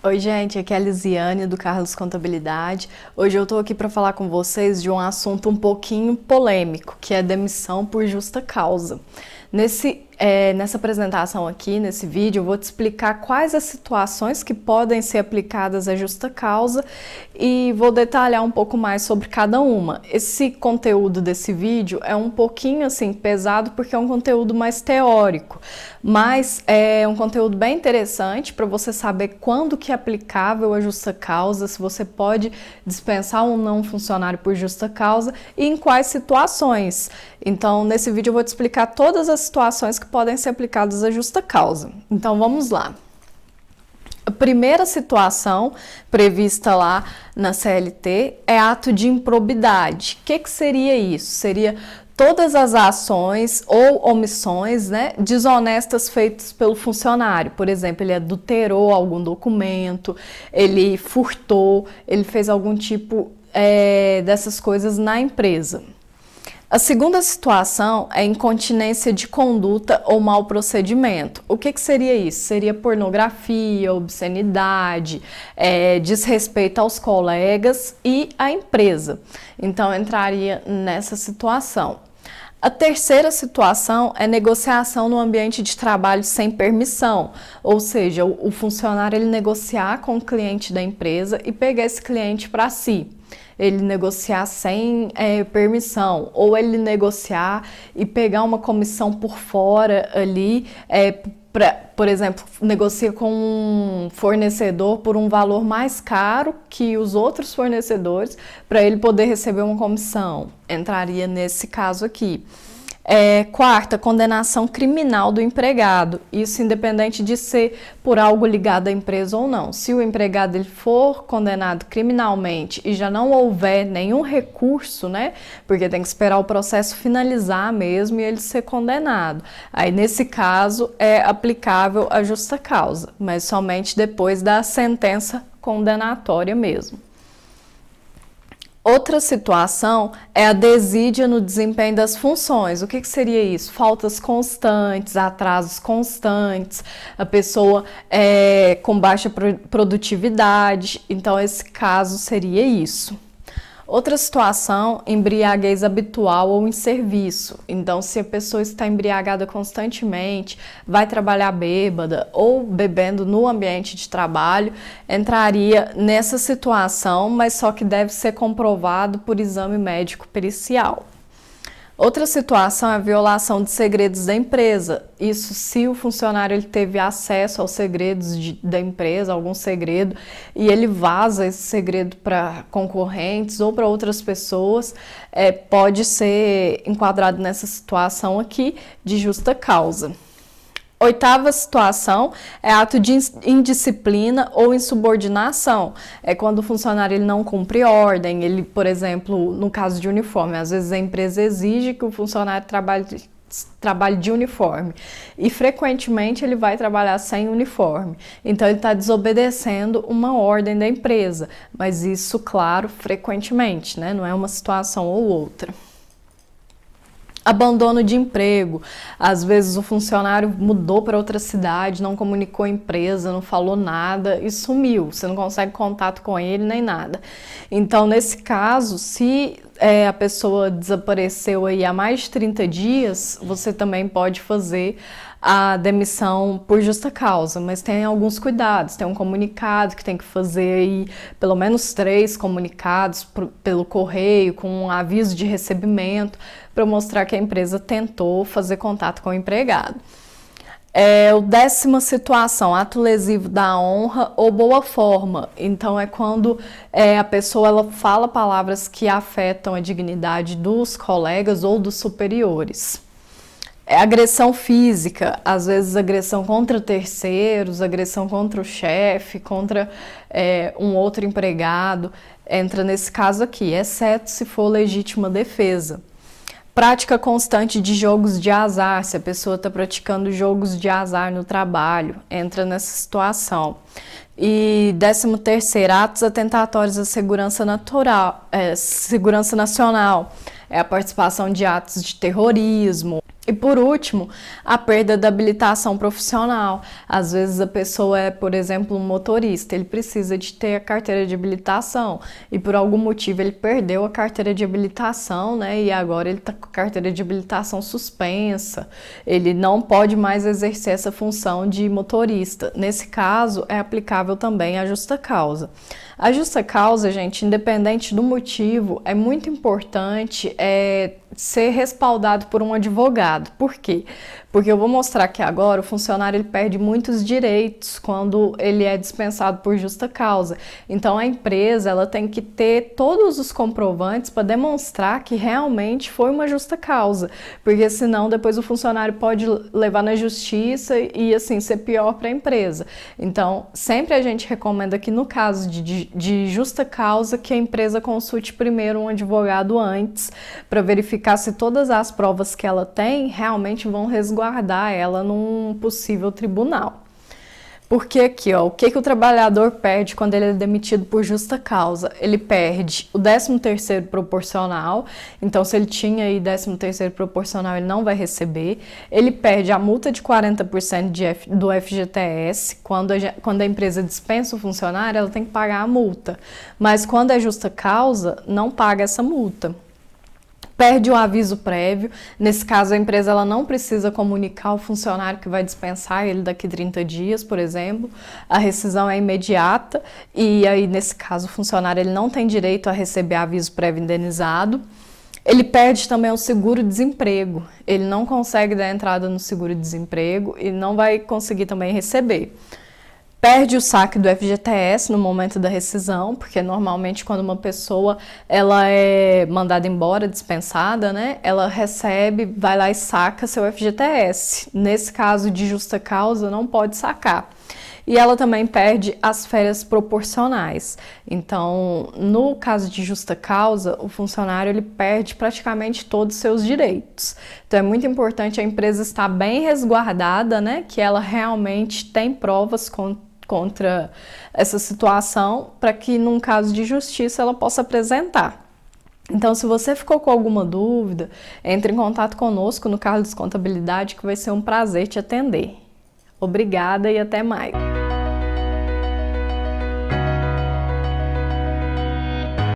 Oi, gente, aqui é a Lisiane do Carlos Contabilidade. Hoje eu tô aqui para falar com vocês de um assunto um pouquinho polêmico, que é demissão por justa causa. Nessa apresentação aqui, nesse vídeo, eu vou te explicar quais as situações que podem ser aplicadas à justa causa e vou detalhar um pouco mais sobre cada uma. Esse conteúdo desse vídeo é um pouquinho assim pesado porque é um conteúdo mais teórico, mas é um conteúdo bem interessante para você saber quando que é aplicável a justa causa, se você pode dispensar ou não um funcionário por justa causa e em quais situações. Então, nesse vídeo eu vou te explicar todas as situações que podem ser aplicadas à justa causa. Então, vamos lá. A primeira situação prevista lá na CLT é ato de improbidade. O que seria isso? Seria todas as ações ou omissões, desonestas feitas pelo funcionário. Por exemplo, ele adulterou algum documento, ele furtou, ele fez algum tipo dessas coisas na empresa. A segunda situação é incontinência de conduta ou mau procedimento. O que seria isso? Seria pornografia, obscenidade, desrespeito aos colegas e à empresa. Então, entraria nessa situação. A terceira situação é negociação no ambiente de trabalho sem permissão, ou seja, o funcionário ele negociar com o cliente da empresa e pegar esse cliente para si. Ele negociar sem permissão, ou ele negociar e pegar uma comissão por fora ali, por exemplo, negocia com um fornecedor por um valor mais caro que os outros fornecedores para ele poder receber uma comissão. Entraria nesse caso aqui. Quarta, condenação criminal do empregado, isso independente de ser por algo ligado à empresa ou não. Se o empregado ele for condenado criminalmente e já não houver nenhum recurso, porque tem que esperar o processo finalizar mesmo e ele ser condenado. Aí nesse caso é aplicável a justa causa, mas somente depois da sentença condenatória mesmo. Outra situação é a desídia no desempenho das funções. O que seria isso? Faltas constantes, atrasos constantes, a pessoa com baixa produtividade. Então, esse caso seria isso. Outra situação, embriaguez habitual ou em serviço. Então, se a pessoa está embriagada constantemente, vai trabalhar bêbada ou bebendo no ambiente de trabalho, entraria nessa situação, mas só que deve ser comprovado por exame médico pericial. Outra situação é a violação de segredos da empresa. Isso se o funcionário ele teve acesso aos segredos da empresa, algum segredo, e ele vaza esse segredo para concorrentes ou para outras pessoas, pode ser enquadrado nessa situação aqui de justa causa. Oitava situação é ato de indisciplina ou insubordinação. É quando o funcionário ele não cumpre ordem, ele, por exemplo, no caso de uniforme, às vezes a empresa exige que o funcionário trabalhe de uniforme e frequentemente ele vai trabalhar sem uniforme. Então ele está desobedecendo uma ordem da empresa, mas isso, claro, frequentemente, não é uma situação ou outra. Abandono de emprego, às vezes o funcionário mudou para outra cidade, não comunicou a empresa, não falou nada e sumiu, você não consegue contato com ele nem nada. Então, nesse caso, se a pessoa desapareceu aí há mais de 30 dias, você também pode fazer a demissão por justa causa, mas tem alguns cuidados, tem um comunicado que tem que fazer aí, pelo menos 3 comunicados pelo correio, com um aviso de recebimento, para mostrar que a empresa tentou fazer contato com o empregado. A décima situação, ato lesivo da honra ou boa forma. Então, é quando a pessoa ela fala palavras que afetam a dignidade dos colegas ou dos superiores. Agressão física, às vezes agressão contra terceiros, agressão contra o chefe, contra um outro empregado, entra nesse caso aqui, exceto se for legítima defesa. Prática constante de jogos de azar, se a pessoa está praticando jogos de azar no trabalho, entra nessa situação. E 13º, atos atentatórios à segurança nacional, é a participação de atos de terrorismo. E por último, a perda da habilitação profissional. Às vezes a pessoa é, por exemplo, um motorista, ele precisa de ter a carteira de habilitação e por algum motivo ele perdeu a carteira de habilitação, né? E agora ele está com a carteira de habilitação suspensa. Ele não pode mais exercer essa função de motorista. Nesse caso, é aplicável também a justa causa. A justa causa, gente, independente do motivo, é muito importante ser respaldado por um advogado. Por quê? Porque eu vou mostrar que agora o funcionário ele perde muitos direitos quando ele é dispensado por justa causa. Então a empresa ela tem que ter todos os comprovantes para demonstrar que realmente foi uma justa causa, porque senão depois o funcionário pode levar na justiça e assim ser pior para a empresa. Então sempre a gente recomenda que no caso de justa causa que a empresa consulte primeiro um advogado antes para verificar se todas as provas que ela tem realmente vão resguardar ela num possível tribunal. Porque aqui, ó, o que o trabalhador perde quando ele é demitido por justa causa? Ele perde o 13º proporcional, então se ele tinha aí 13º proporcional, ele não vai receber. Ele perde a multa de 40% do FGTS, quando a empresa dispensa o funcionário, ela tem que pagar a multa. Mas quando é justa causa, não paga essa multa. Perde o aviso prévio, nesse caso a empresa ela não precisa comunicar ao funcionário que vai dispensar ele daqui 30 dias, por exemplo, a rescisão é imediata e aí nesse caso o funcionário ele não tem direito a receber aviso prévio indenizado. Ele perde também o seguro-desemprego, ele não consegue dar entrada no seguro-desemprego e não vai conseguir também receber. Perde o saque do FGTS no momento da rescisão, porque normalmente quando uma pessoa ela é mandada embora, dispensada, né, ela recebe, vai lá e saca seu FGTS. Nesse caso de justa causa, não pode sacar. E ela também perde as férias proporcionais. Então, no caso de justa causa, o funcionário ele perde praticamente todos os seus direitos. Então, é muito importante a empresa estar bem resguardada, né, que ela realmente tem provas contra essa situação, para que, num caso de justiça, ela possa apresentar. Então, se você ficou com alguma dúvida, entre em contato conosco no Carlos Contabilidade, que vai ser um prazer te atender. Obrigada e até mais!